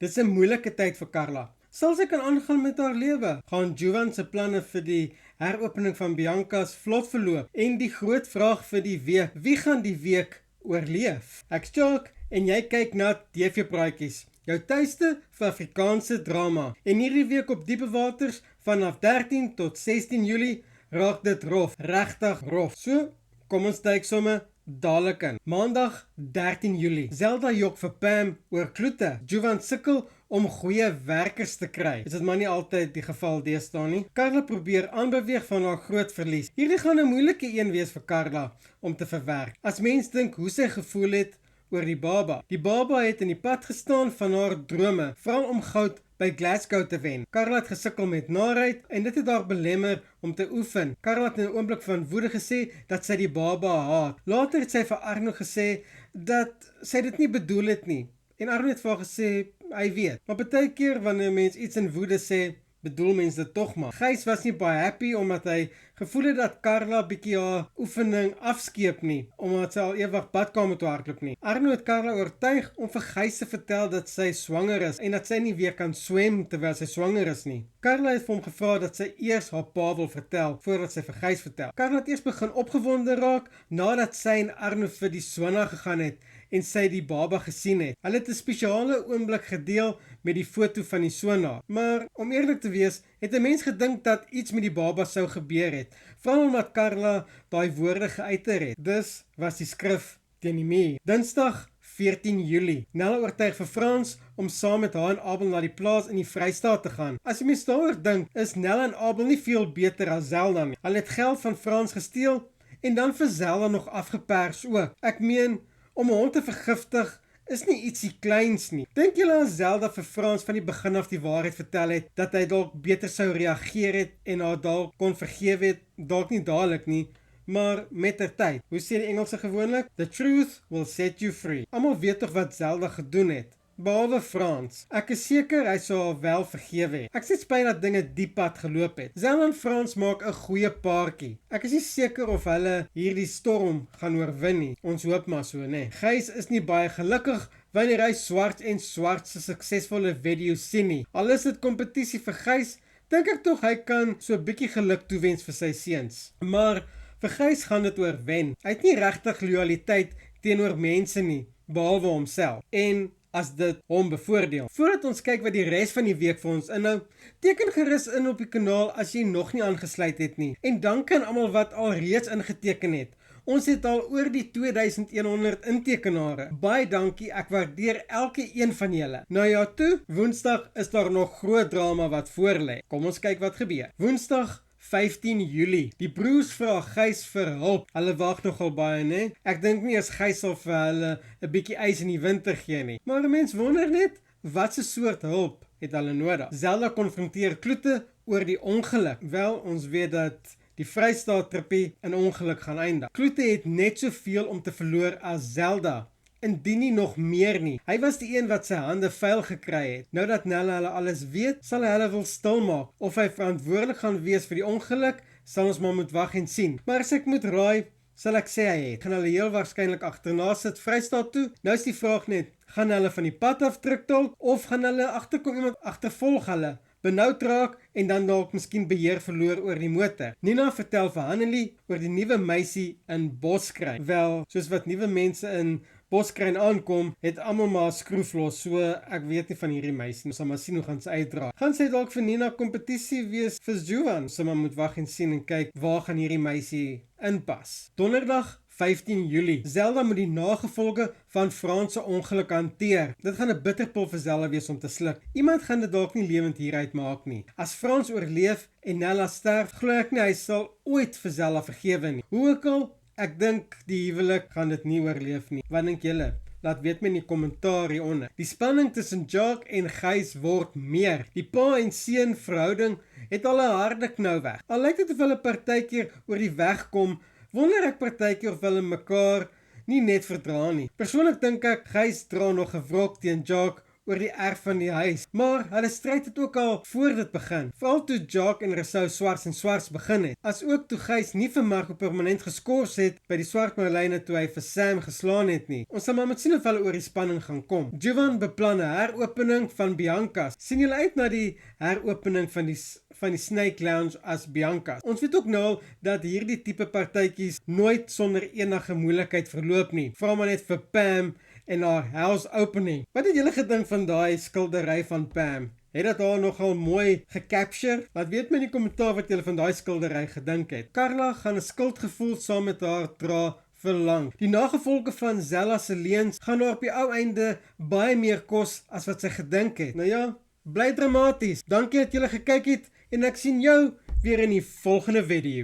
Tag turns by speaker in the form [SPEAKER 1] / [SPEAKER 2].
[SPEAKER 1] Dis 'n moeilike tyd vir Carla. Sal sy kan aangaan met haar lewe? Gaan Jovan se planne vir die heropening van Bianca's vlot verloop? En die groot vraag vir die week, wie gaan die week oorleef? Ek's Jacques en jy kyk na TV Praatjies, jou tuiste vir Afrikaanse drama. En hierdie week op Diepe Waters vanaf 13 tot 16 Julie raak dit rof, regtig rof. So, kom ons duik sommer dadelik in. Maandag 13 Julie. Zelda jok vir Pam oor kloete. Jovan sukkel om goeie werkers te kry. Is dit maar nie altyd die geval deesdae nie. Carla probeer aanbeweeg van haar groot verlies. Hierdie gaan 'n moeilike een wees vir Carla om te verwerk. As mens dink hoe sy gevoel het oor die baba. Die baba het in die pad gestaan van haar drome, veral om goud by Glasgow te wen. Carla het gesukkel met naarheid en dit het haar belemmer om te oefen. Carla het in 'n oomblik van woede gesê dat sy die baba haat. Later het sy vir Arno gesê dat sy dit nie bedoel het nie. En Arno het vir haar gesê hy weet. Maar baie keer wanneer mens iets in woede sê, bedoel mens dit tog maar. Gys was nie baie happy omdat hy gevoel het dat Carla bietjie haar oefening afskeep nie, omdat sy al ewig badkamer toe hardloop nie. Arno het Carla oortuig om vir Gys te vertel dat sy swanger is en dat sy nie weer kan swem terwyl sy swanger is nie. Carla het vir hom gevra dat sy eers haar pa wil vertel voordat sy vir Gys vertel. Carla het eers begin opgewonde raak nadat sy en Arno vir die swana gegaan het en sy die baba gesien het. Hulle het 'n spesiale oomblik gedeel met die foto van die swana. Maar om eerlik te wees, het 'n mens gedink dat iets met die baba sou gebeur het, veral omdat Carla daai woorde geuiter het. Dus was die skrif teen die muur. Dinsdag 14 Julie. Nella oortuig vir Frans om saam met haar en Abel na die plaas in die Vrystaat te gaan. As jy mens daaroor dink, is Nella en Abel nie veel beter as Zelda nie. Hulle het geld van Frans gesteel en dan vir Zelda nog afgepers ook. Ek meen, om 'n hond te vergiftig is nie ietsie kleins nie. Dink julle as Zelda vir Frans van die begin af die waarheid vertel het, dat hy dalk beter sou reageer het en haar dalk kon vergewe het, dalk nie dadelik nie, maar met ter tyd. Hoe sê die Engelse gewoonlik? The truth will set you free. Almal weet tog wat Zelda gedoen het, behalwe Frans. Ek is seker hy sou haar wel vergewe het. Ek sê spyt dat dinge diep pad geloop het. Zelda en Frans maak 'n goeie paartjie. Ek is nie seker of hulle hierdie storm gaan oorwin nie. Ons hoop maar so, né? Gys is nie baie gelukkig wanneer hy swart en swart se suksesvolle video's sien nie. Al is dit kompetisie vir Gys, dink ek tog hy kan so 'n bietjie geluk toewens vir sy seuns. Maar vir Gys gaan dit oor wen. Hy het nie regtig lojaliteit teenoor mense nie, behalwe homself. En as dit hom bevoordeel. Voordat ons kyk wat die res van die week vir ons inhou, teken gerus in op die kanaal as jy nog nie aangesluit het nie. En dank aan almal wat al reeds ingeteken het. Ons het al oor die 2100 intekenare. Baie dankie, ek waardeer elke een van julle. Nou ja toe, Woensdag is daar nog groot drama wat voorlê. Kom ons kyk wat gebeur. Woensdag 15 Julie. Die broers vra Gys vir hulp. Hulle wag nogal baie, né? Ek dink nie as Gys sal vir hulle 'n bietjie ys in die winter gee nie. Maar 'n mens wonder net, wat 'n soort hulp het hulle nodig? Zelda konfronteer Kloete oor die ongeluk. Wel, ons weet dat die Vrystaat trippie in ongeluk gaan eindig. Kloete het net soveel om te verloor as Zelda. Indien nie nog meer nie. Hy was die een wat sy hande vuil gekry het. Nou dat Nella hulle alles weet, sal hy hulle wil stilmaak. Of hy verantwoordelik gaan wees vir die ongeluk, sal ons maar moet wag en sien. Maar as ek moet raai, sal ek sê hy het. Gaan hulle heel waarskynlik agterna sit Vrystaat toe. Nou is die vraag net, gaan hulle van die pad af terugdolk of gaan hulle agterkom iemand agtervolg hulle? Benoud raak en dan dalk miskien beheer verloor oor die motor. Nina vertel vir Hannelie oor die nuwe meisie in Boskruin. Wel, soos wat nuwe mense in Boskruin aankom, het almal maar skroef los, so ek weet nie van hierdie meisie. Ons sal maar sien hoe gaan sy uitdra. Gaan sy dalk vir Nina kompetisie wees vir Jovan? Ons sal maar moet wag en sien en kyk waar gaan hierdie meisie inpas. Donderdag 15 Julie. Zelda moet die nagevolge van Frans se ongeluk hanteer. Dit gaan 'n bitterpil vir Zelda wees om te sluk. Iemand gaan dit dalk nie lewend hieruit maak nie. As Frans oorleef en Nella sterf, glo ek nie hy sal ooit vir Zelda vergewe nie. Hoe ook al, ek dink die huwelik gaan dit nie oorleef nie. Wat dink julle? Laat weet my in die kommentaar hieronder. Die spanning tussen Jacques en Gys word meer. Die pa en seun verhouding het al 'n harde knou weg. Al lyk dit of hulle partykeer oor die weg kom, wonder ek partykeer of hulle mekaar nie net verdra nie. Persoonlik dink ek Gys dra nog 'n wrok teen Jacques oor die erf van die huis, maar hulle stryd het ook al voor dit begin. Veral toe Jacques en Rousseau swars en swars begin het, as ook toe Gys nie vir Marco permanent geskort het by die swart Marlyne toe hy vir Sam geslaan het nie. Ons sal maar met sien of hulle oor die spanning gaan kom. Jovan beplan 'n heropening van Bianca's. Sien julle uit na die heropening van die Snake Lounge as Bianca's? Ons weet ook nou al dat hierdie tipe partytjies nooit sonder enige moeilikheid verloop nie. Vra maar net vir Pam en haar house opening. Wat het julle gedink van daai skildery van Pam? Het dit haar nogal mooi gecapture? Laat weet my in die kommentaar wat julle van daai skildery gedink het. Carla gaan 'n skuldgevoel saam met haar dra vir lank. Die nagevolge van Zella se leuns gaan haar op die ou einde baie meer kos as wat sy gedink het. Nou ja, bly dramaties. Dankie dat julle gekyk het en ek sien jou weer in die volgende video.